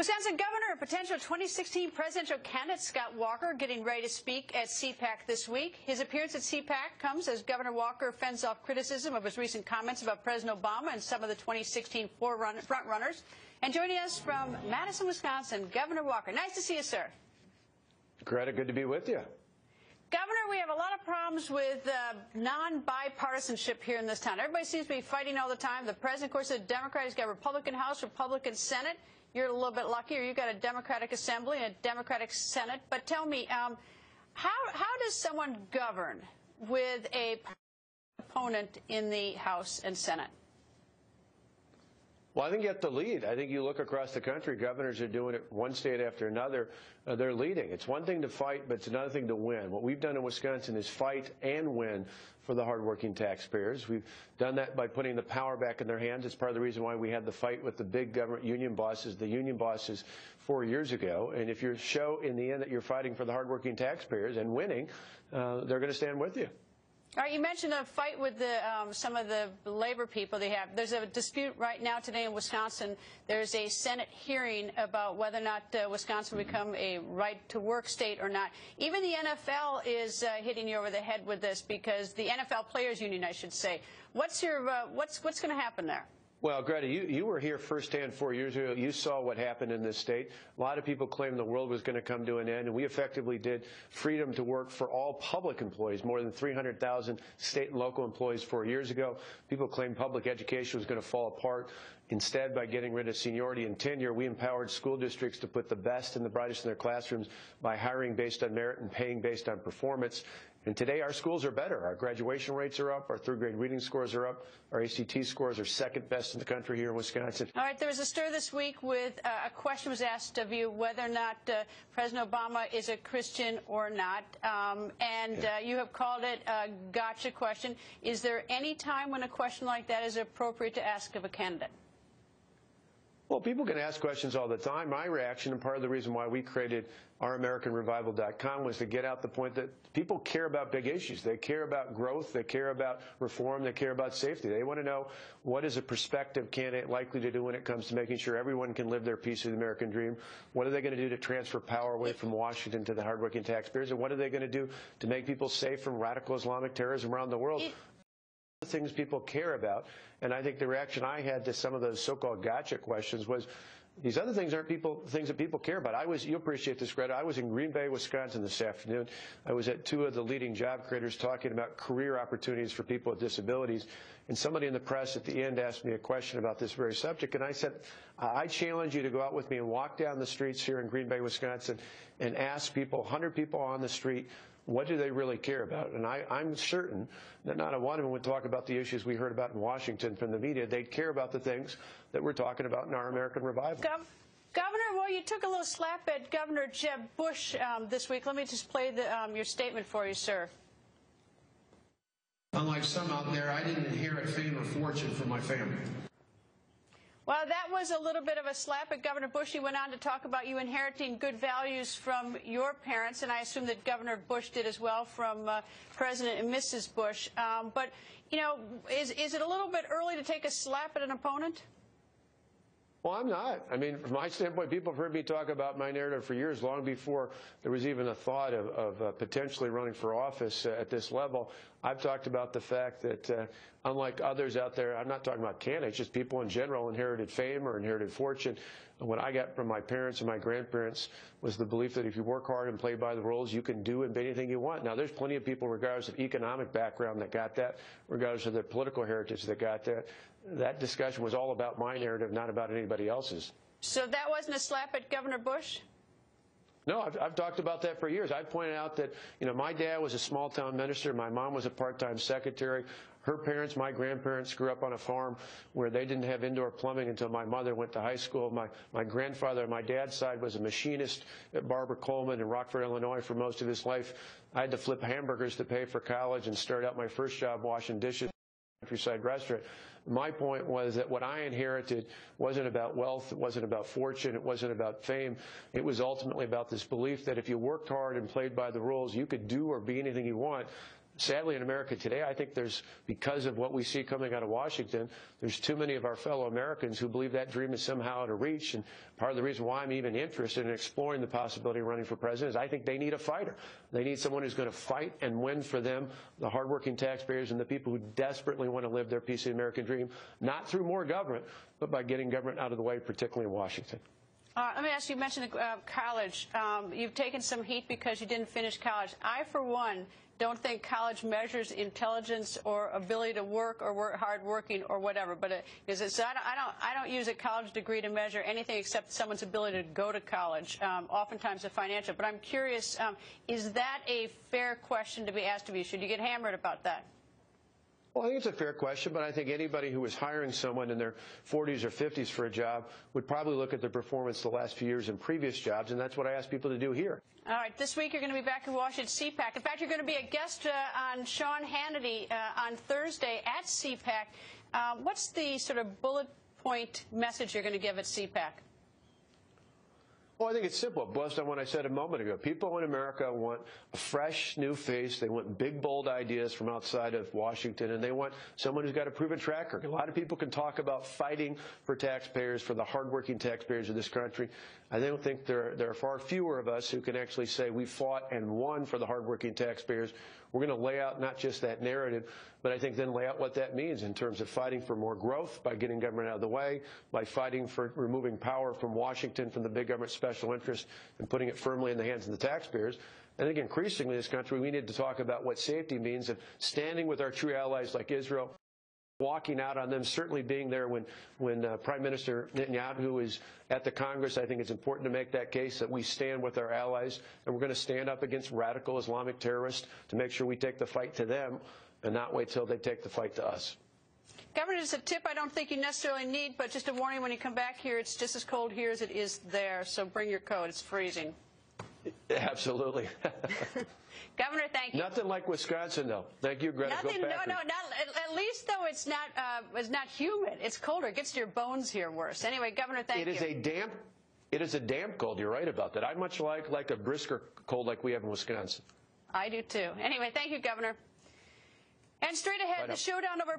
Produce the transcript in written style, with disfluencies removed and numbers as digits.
Wisconsin Governor and potential 2016 presidential candidate Scott Walker getting ready to speak at CPAC this week. His appearance at CPAC comes as Governor Walker fends off criticism of his recent comments about President Obama and some of the 2016 front-runners. And joining us from Madison, Wisconsin, Governor Walker. Nice to see you, sir. Greta, good to be with you. Governor, we have a lot of problems with non-bipartisanship here in this town. Everybody seems to be fighting all the time. The president, of course, is a Democrat. He's got a Republican House, Republican Senate. You're a little bit luckier. You've got a Democratic Assembly and a Democratic Senate. But tell me, how does someone govern with a opponent in the House and Senate? Well, I think you have to lead. I think you look across the country, governors are doing it one state after another. They're leading. It's one thing to fight, but it's another thing to win. What we've done in Wisconsin is fight and win for the hardworking taxpayers. We've done that by putting the power back in their hands. It's part of the reason why we had the fight with the big government union bosses, 4 years ago. And if you show in the end that you're fighting for the hardworking taxpayers and winning, they're going to stand with you. All right, you mentioned a fight with some of the labor people they have. There's a dispute right now today in Wisconsin. There's a Senate hearing about whether or not Wisconsin will become a right-to-work state or not. Even the NFL is hitting you over the head with this, because the NFL Players Union, I should say. What's going to happen there? Well, Greta, you were here firsthand 4 years ago. You saw what happened in this state. A lot of people claimed the world was going to come to an end, and we effectively did freedom to work for all public employees, more than 300,000 state and local employees 4 years ago. People claimed public education was going to fall apart. Instead, by getting rid of seniority and tenure, we empowered school districts to put the best and the brightest in their classrooms by hiring based on merit and paying based on performance. And today our schools are better. Our graduation rates are up. Our third-grade reading scores are up. Our ACT scores are second best in the country here in Wisconsin. All right, there was a stir this week with a question was asked of you whether or not President Obama is a Christian or not. You have called it a gotcha question. Is there any time when a question like that is appropriate to ask of a candidate? Well, people can ask questions all the time. My reaction, and part of the reason why we created ouramericanrevival.com, was to get out the point that people care about big issues. They care about growth. They care about reform. They care about safety. They want to know, what is a prospective candidate likely to do when it comes to making sure everyone can live their piece of the American dream? What are they going to do to transfer power away from Washington to the hardworking taxpayers? And what are they going to do to make people safe from radical Islamic terrorism around the world? The things people care about. And I think the reaction I had to some of those so-called gotcha questions was, these other things aren't things that people care about. You appreciate this, Greta. I was in Green Bay, Wisconsin this afternoon. I was at two of the leading job creators talking about career opportunities for people with disabilities. And somebody in the press at the end asked me a question about this very subject. And I said, I challenge you to go out with me and walk down the streets here in Green Bay, Wisconsin, and ask people, 100 people on the street, what do they really care about? And I'm certain that not a one of them would talk about the issues we heard about in Washington from the media. They'd care about the things that we're talking about in Our American Revival. Governor, well, you took a little slap at Governor Jeb Bush this week. Let me just play your statement for you, sir. Unlike some out there, I didn't inherit fame or fortune from my family. Well, that was a little bit of a slap at Governor Bush. He went on to talk about you inheriting good values from your parents, and I assume that Governor Bush did as well from President and Mrs. Bush. But, you know, is it a little bit early to take a slap at an opponent? Well, I'm not. I mean, from my standpoint, people have heard me talk about my narrative for years, long before there was even a thought of potentially running for office at this level. I've talked about the fact that, unlike others out there, I'm not talking about candidates, just people in general, inherited fame or inherited fortune. And what I got from my parents and my grandparents was the belief that if you work hard and play by the rules, you can do and be anything you want. Now, there's plenty of people, regardless of economic background, that got that, regardless of their political heritage, that got that. That discussion was all about my narrative, not about anybody else's. So that wasn't a slap at Governor Bush? No, I've talked about that for years. I've pointed out that, you know, my dad was a small-town minister. My mom was a part-time secretary. Her parents, my grandparents, grew up on a farm where they didn't have indoor plumbing until my mother went to high school. My grandfather on my dad's side was a machinist at Barbara Coleman in Rockford, Illinois for most of his life. I had to flip hamburgers to pay for college and start out my first job washing dishes at a countryside restaurant. My point was that what I inherited wasn't about wealth, it wasn't about fortune, it wasn't about fame. It was ultimately about this belief that if you worked hard and played by the rules, you could do or be anything you want. sadly, in America today, I think because of what we see coming out of Washington, there's too many of our fellow Americans who believe that dream is somehow out of reach. And part of the reason why I'm even interested in exploring the possibility of running for president is I think they need a fighter. They need someone who's going to fight and win for them, the hardworking taxpayers and the people who desperately want to live their piece of the American dream, not through more government, but by getting government out of the way, particularly in Washington. Let me ask you, you mentioned college. You've taken some heat because you didn't finish college. I, for one, don't think college measures intelligence or ability to work or hard working or whatever. But I don't use a college degree to measure anything except someone's ability to go to college, oftentimes a financial. But I'm curious, is that a fair question to be asked of you? Should you get hammered about that? Well, I think it's a fair question, but I think anybody who is hiring someone in their 40s or 50s for a job would probably look at their performance the last few years in previous jobs, and that's what I ask people to do here. All right. This week you're going to be back in Washington, CPAC. In fact, you're going to be a guest on Sean Hannity on Thursday at CPAC. What's the sort of bullet point message you're going to give at CPAC? Well, I think it's simple. It boils on what I said a moment ago. People in America want a fresh, new face. They want big, bold ideas from outside of Washington, and they want someone who's got a proven track record. A lot of people can talk about fighting for taxpayers, for the hardworking taxpayers of this country. I don't think there are far fewer of us who can actually say we fought and won for the hardworking taxpayers. We're going to lay out not just that narrative, but I think then lay out what that means in terms of fighting for more growth by getting government out of the way, by fighting for removing power from Washington, from the big government special interest, and putting it firmly in the hands of the taxpayers. I think increasingly in this country we need to talk about what safety means and standing with our true allies like Israel, walking out on them, certainly being there when Prime Minister Netanyahu is at the Congress. I think it's important to make that case that we stand with our allies, and we're going to stand up against radical Islamic terrorists to make sure we take the fight to them and not wait till they take the fight to us. Governor, just a tip I don't think you necessarily need, but just a warning when you come back here, it's just as cold here as it is there, so bring your coat. It's freezing. Absolutely. Governor, thank you. Nothing like Wisconsin, though. Thank you, Greta. Nothing, no, at least, though, it's not humid. It's colder. It gets to your bones here worse. Anyway, Governor, thank you. It is a damp cold. You're right about that. I much like a brisker cold like we have in Wisconsin. I do, too. Anyway, thank you, Governor. And straight ahead, the showdown over